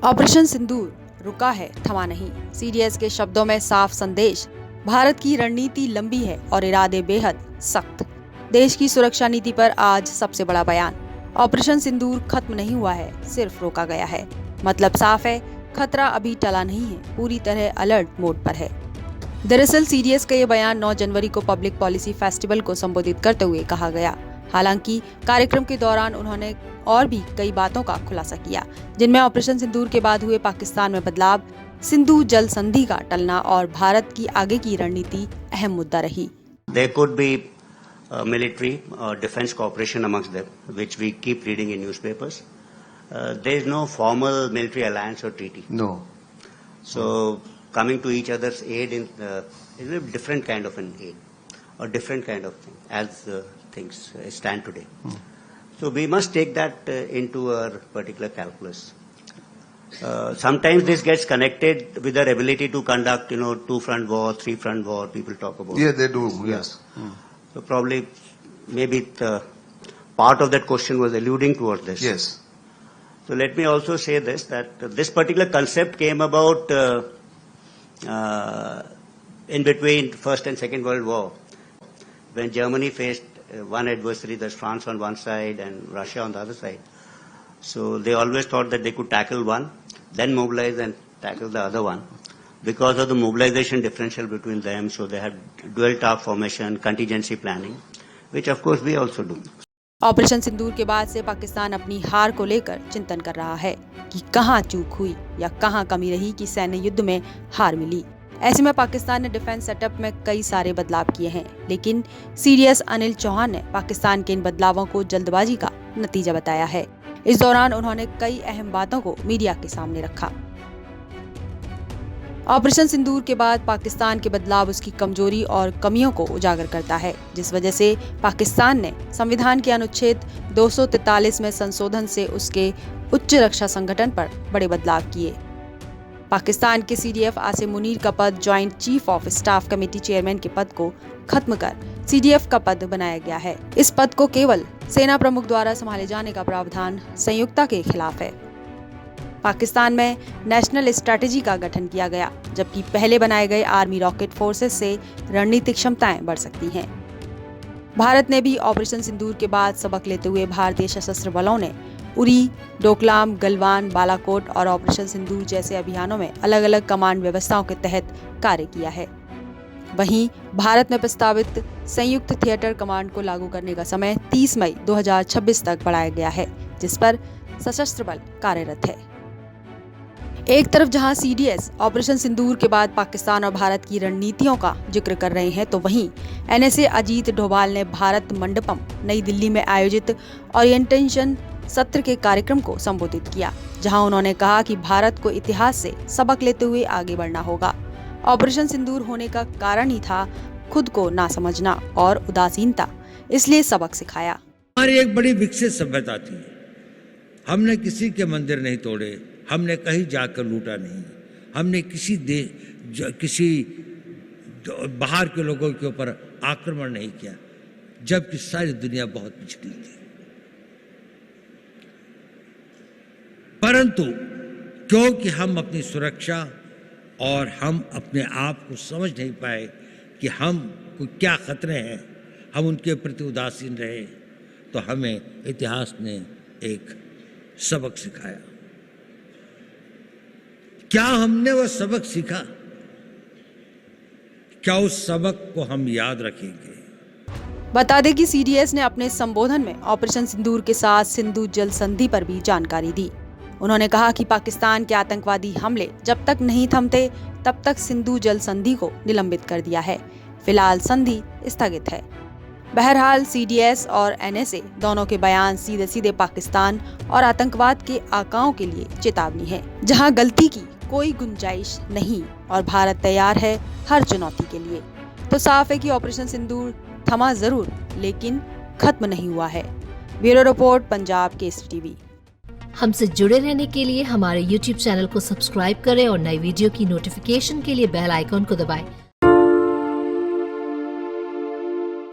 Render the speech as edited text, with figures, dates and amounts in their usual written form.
Operation सिंदूर रुका है, थमा नहीं। सीडीएस के शब्दों में साफ संदेश, भारत की रणनीति लंबी है और इरादे बेहद सख्त। देश की सुरक्षा नीति पर आज सबसे बड़ा बयान। ऑपरेशन सिंदूर खत्म नहीं हुआ है, सिर्फ रोका गया है। मतलब साफ है, खतरा अभी टला नहीं है, पूरी तरह अलर्ट मोड पर है। दरअसल सीडीएस का ये बयान 9 जनवरी को पब्लिक पॉलिसी फेस्टिवल को संबोधित करते हुए कहा गया। हालांकि कार्यक्रम के दौरान उन्होंने और भी कई बातों का खुलासा किया, जिनमें ऑपरेशन सिंदूर के बाद हुए पाकिस्तान में बदलाव, सिंधु जल संधि का टलना और भारत की आगे की रणनीति अहम मुद्दा रही। There could be military defense cooperation amongst them, which we keep reading in newspapers. There is no formal military alliance or treaty. No. So coming to each other's aid is a different kind of an aid, or different kind of thing as things stand today. So we must take that into our particular calculus. Sometimes this gets connected with our ability to conduct, 2-front war, 3-front war. People talk about. Yeah, they do. Yes. So probably, maybe part of that question was alluding towards this. Yes. So let me also say this, that this particular concept came about in between First and Second World War, when Germany faced one adversary, that's France on one side and Russia on the other side. So they always thought that they could tackle one, then mobilize and tackle the other one. Because of the mobilization differential between them, so they had dual task formation, contingency planning, which of course we also do. Operation Sindoor के बाद से पाकिस्तान अपनी हार को लेकर चिंतन कर रहा है कि कहां चूक हुई या कहां कमी रही कि सैन्य युद्ध में हार मिली। ऐसे में पाकिस्तान ने डिफेंस सेटअप में कई सारे बदलाव किए हैं, लेकिन सीडीएस अनिल चौहान ने पाकिस्तान के इन बदलावों को जल्दबाजी का नतीजा बताया है। इस दौरान उन्होंने कई अहम बातों को मीडिया के सामने रखा। ऑपरेशन सिंदूर के बाद पाकिस्तान के बदलाव उसकी कमजोरी और कमियों को उजागर करता है, जिस वजह से पाकिस्तान ने संविधान के अनुच्छेद 243 में संशोधन से उसके उच्च रक्षा संगठन पर बड़े बदलाव किए। पाकिस्तान के सीडीएफ आसिम मुनीर का पद joint chief of staff committee chairman के पद को खत्म कर सीडीएफ का पद बनाया गया है। इस पद को केवल सेना प्रमुख द्वारा संभाले जाने का प्रावधान संयुक्ता के खिलाफ है। पाकिस्तान में नेशनल स्ट्रेटेजी का गठन किया गया, जबकि पहले बनाए गए आर्मी रॉकेट फोर्सेस से रणनीतिक क्षमताएं बढ़ सकती हैं। भारत ने भी ऑपरेशन सिंदूर के बाद सबक लेते हुए भारतीय सशस्त्र बलों ने उरी, डोकलाम, गलवान, बालाकोट और ऑपरेशन सिंदूर जैसे अभियानों में अलग अलग कमांड व्यवस्थाओं के तहत कार्य किया है। वहीं भारत में प्रस्तावित संयुक्त थिएटर कमांड को लागू करने का समय 30 मई 2026 तक बढ़ाया गया है, जिस पर सशस्त्र बल कार्यरत है। एक तरफ जहां सीडीएस ऑपरेशन सिंदूर के बाद पाकिस्तान और भारत की रणनीतियों का जिक्र कर रहे हैं, तो वहीं एनएसए अजीत डोभाल ने भारत मंडपम नई दिल्ली में आयोजित ओरिएंटेशन सत्र के कार्यक्रम को संबोधित किया, जहां उन्होंने कहा कि भारत को इतिहास से सबक लेते हुए आगे बढ़ना होगा। ऑपरेशन सिंदूर होने का कारण ही था खुद को ना समझना और उदासीनता, इसलिए सबक सिखाया। हमारी एक बड़ी विकसित सभ्यता थी, हमने किसी के मंदिर नहीं तोड़े, हमने कहीं जाकर लूटा नहीं, हमने किसी बाहर के लोगों के ऊपर आक्रमण नहीं किया, जबकि सारी दुनिया बहुत पिछड़ी थी। परंतु क्योंकि हम अपनी सुरक्षा और हम अपने आप को समझ नहीं पाए कि हम को क्या खतरे हैं, हम उनके प्रति उदासीन रहे, तो हमें इतिहास ने एक सबक सिखाया। क्या हमने वह सबक सीखा? क्या उस सबक को हम याद रखेंगे? बता दें कि सीडीएस ने अपने संबोधन में ऑपरेशन सिंदूर के साथ सिंधु जल संधि पर भी जानकारी दी। उन्होंने कहा कि पाकिस्तान के आतंकवादी हमले जब तक नहीं थमते, तब तक सिंधु जल संधि को निलंबित कर दिया है। फिलहाल संधि स्थगित है। बहरहाल सीडीएस और एनएसए दोनों के बयान सीधे सीधे पाकिस्तान और आतंकवाद के आकाओं के लिए चेतावनी है, जहां गलती की कोई गुंजाइश नहीं और भारत तैयार है हर चुनौती के लिए। तो साफ है कि ऑपरेशन सिंदूर थमा जरूर, लेकिन खत्म नहीं हुआ है। Bureau report, Punjab Kesari TV. हमसे जुड़े रहने के लिए हमारे YouTube चैनल को सब्सक्राइब करें और नई वीडियो की नोटिफिकेशन के लिए बेल आइकॉन को दबाएं।